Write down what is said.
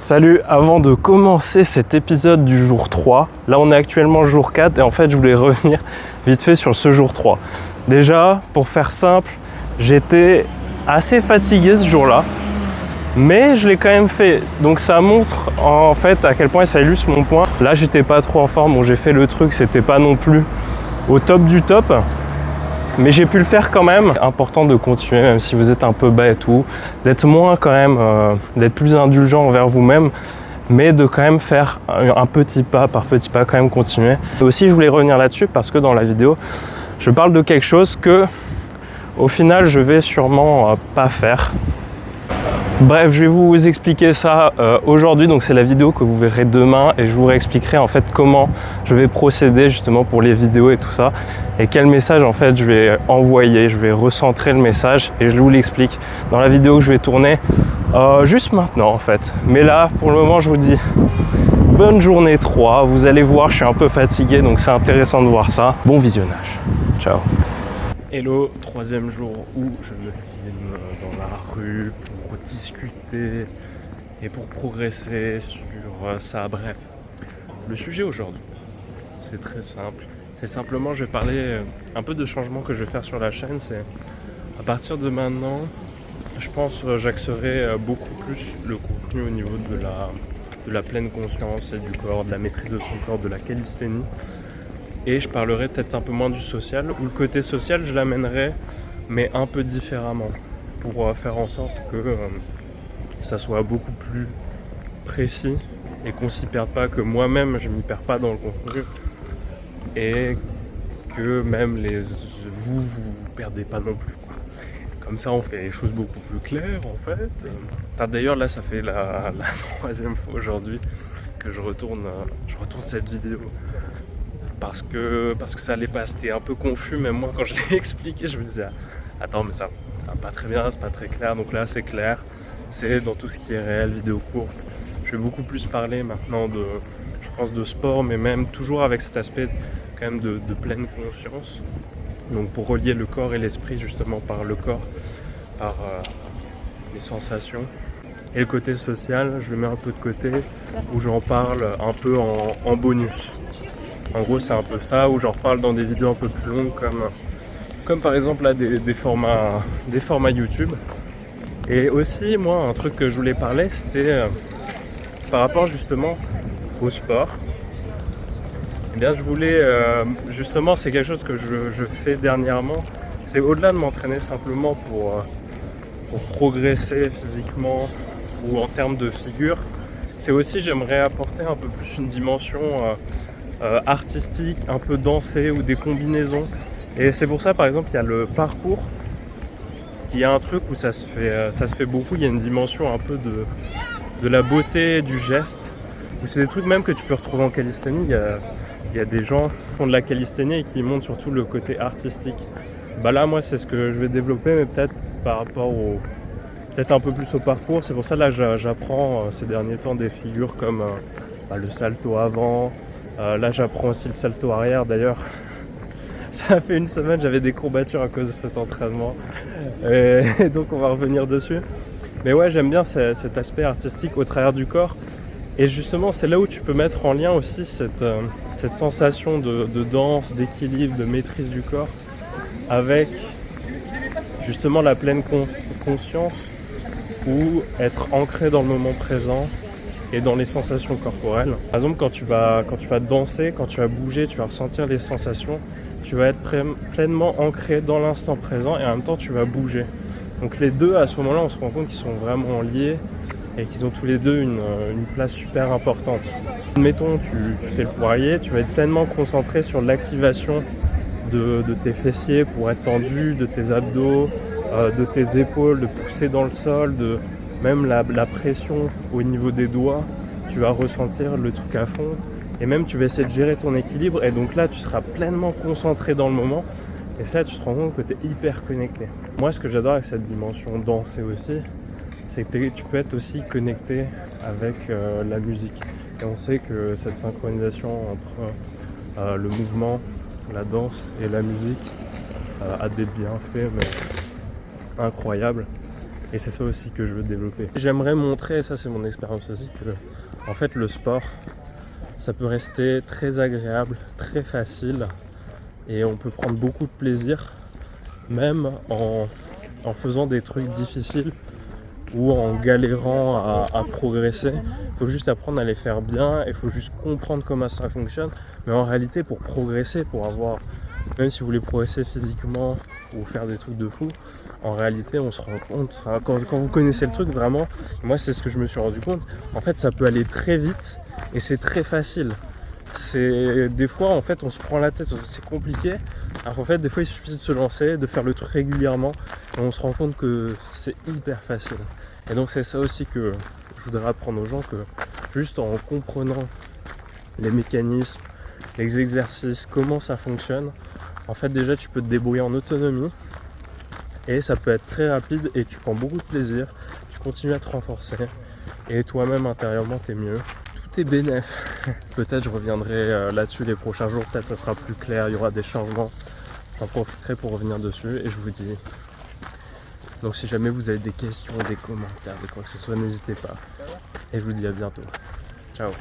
Salut, avant de commencer cet épisode du jour 3, là on est actuellement jour 4 et en fait je voulais revenir vite fait sur ce jour 3. Déjà, pour faire simple, j'étais assez fatigué ce jour-là, mais je l'ai quand même fait. Donc ça montre en fait à quel point ça illustre mon point. Là j'étais pas trop en forme, bon j'ai fait le truc, c'était pas non plus au top du top. Mais j'ai pu le faire quand même. Important de continuer, même si vous êtes un peu bas et tout, d'être moins quand même, d'être plus indulgent envers vous-même, mais de quand même faire un petit pas par petit pas, quand même continuer. Et aussi, je voulais revenir là-dessus parce que dans la vidéo, je parle de quelque chose que, au final, je vais sûrement pas faire. Bref, je vais vous expliquer ça aujourd'hui, donc c'est la vidéo que vous verrez demain et je vous réexpliquerai en fait comment je vais procéder justement pour les vidéos et tout ça et quel message en fait je vais envoyer, je vais recentrer le message et je vous l'explique dans la vidéo que je vais tourner juste maintenant en fait. Mais là, pour le moment, je vous dis bonne journée 3, vous allez voir, je suis un peu fatigué donc c'est intéressant de voir ça. Bon visionnage, ciao. Hello, troisième jour où je me filme dans la rue pour discuter et pour progresser sur ça. Bref, le sujet aujourd'hui, c'est très simple. C'est simplement, je vais parler un peu de changements que je vais faire sur la chaîne. C'est à partir de maintenant, je pense j'axerai beaucoup plus le contenu au niveau de la pleine conscience et du corps, de la maîtrise de son corps, de la calisthénie. Et je parlerai peut-être un peu moins du social, ou le côté social je l'amènerai mais un peu différemment pour faire en sorte que ça soit beaucoup plus précis et qu'on s'y perde pas, que moi-même je m'y perds pas dans le contenu et que même vous perdez pas non plus quoi. Comme ça on fait les choses beaucoup plus claires en fait. D'ailleurs là ça fait la troisième fois aujourd'hui que je retourne cette vidéo. Parce que ça allait pas, c'était un peu confus, même moi quand je l'ai expliqué je me disais attends mais ça va pas très bien, c'est pas très clair, donc là c'est clair, c'est dans tout ce qui est réel, vidéo courte. Je vais beaucoup plus parler maintenant je pense de sport, mais même toujours avec cet aspect quand même de pleine conscience, donc pour relier le corps et l'esprit justement par le corps, par les sensations. Et le côté social, je le mets un peu de côté, où j'en parle un peu en bonus. En gros, c'est un peu ça, où j'en reparle dans des vidéos un peu plus longues, comme par exemple là, des formats YouTube. Et aussi, moi, un truc que je voulais parler, c'était par rapport justement au sport. Eh bien, je voulais, justement, c'est quelque chose que je fais dernièrement, c'est au-delà de m'entraîner simplement pour progresser physiquement ou en termes de figure, c'est aussi, j'aimerais apporter un peu plus une dimension artistique, un peu dansé ou des combinaisons. Et c'est pour ça par exemple il y a le parcours qui a un truc où ça se fait beaucoup, il y a une dimension un peu de la beauté du geste, où c'est des trucs même que tu peux retrouver en calisthénie. Il y a des gens qui font de la calisthénie et qui montrent surtout le côté artistique. Bah là moi c'est ce que je vais développer, mais peut-être par rapport peut-être un peu plus au parcours. C'est pour ça là j'apprends ces derniers temps des figures comme le salto avant. Là j'apprends aussi le salto arrière. D'ailleurs ça fait une semaine j'avais des courbatures à cause de cet entraînement et donc on va revenir dessus. Mais ouais, j'aime bien cet aspect artistique au travers du corps, et justement c'est là où tu peux mettre en lien aussi cette sensation de danse, d'équilibre, de maîtrise du corps avec justement la pleine conscience, ou être ancré dans le moment présent et dans les sensations corporelles. Par exemple, quand tu vas danser, quand tu vas bouger, tu vas ressentir les sensations, tu vas être pleinement ancré dans l'instant présent et en même temps tu vas bouger. Donc les deux, à ce moment-là, on se rend compte qu'ils sont vraiment liés et qu'ils ont tous les deux une place super importante. Admettons, tu fais le poirier, tu vas être pleinement concentré sur l'activation de tes fessiers pour être tendu, de tes abdos, de tes épaules, de pousser dans le sol, de même la pression au niveau des doigts, tu vas ressentir le truc à fond, et même tu vas essayer de gérer ton équilibre, et donc là tu seras pleinement concentré dans le moment, et ça tu te rends compte que tu es hyper connecté. Moi ce que j'adore avec cette dimension dansée aussi, c'est que tu peux être aussi connecté avec la musique, et on sait que cette synchronisation entre le mouvement, la danse et la musique a des bienfaits mais incroyables. Et c'est ça aussi que je veux développer. J'aimerais montrer, et ça c'est mon expérience aussi, que en fait le sport, ça peut rester très agréable, très facile, et on peut prendre beaucoup de plaisir, même en faisant des trucs difficiles ou en galérant à progresser. Il faut juste apprendre à les faire bien, il faut juste comprendre comment ça fonctionne. Mais en réalité, pour progresser, pour avoir, même si vous voulez progresser physiquement ou faire des trucs de fou, en réalité, on se rend compte, quand vous connaissez le truc, vraiment, moi c'est ce que je me suis rendu compte, en fait ça peut aller très vite et c'est très facile. Des fois en fait on se prend la tête, c'est compliqué, alors qu'en fait des fois il suffit de se lancer, de faire le truc régulièrement et on se rend compte que c'est hyper facile. Et donc c'est ça aussi que je voudrais apprendre aux gens, que juste en comprenant les mécanismes, les exercices, comment ça fonctionne, en fait déjà tu peux te débrouiller en autonomie et ça peut être très rapide et tu prends beaucoup de plaisir, tu continues à te renforcer et toi-même intérieurement t'es mieux. Tout est bénef. Peut-être je reviendrai là-dessus les prochains jours, peut-être ça sera plus clair, il y aura des changements. J'en profiterai pour revenir dessus et je vous dis. Donc si jamais vous avez des questions, des commentaires, de quoi que ce soit, n'hésitez pas. Et je vous dis à bientôt. Ciao.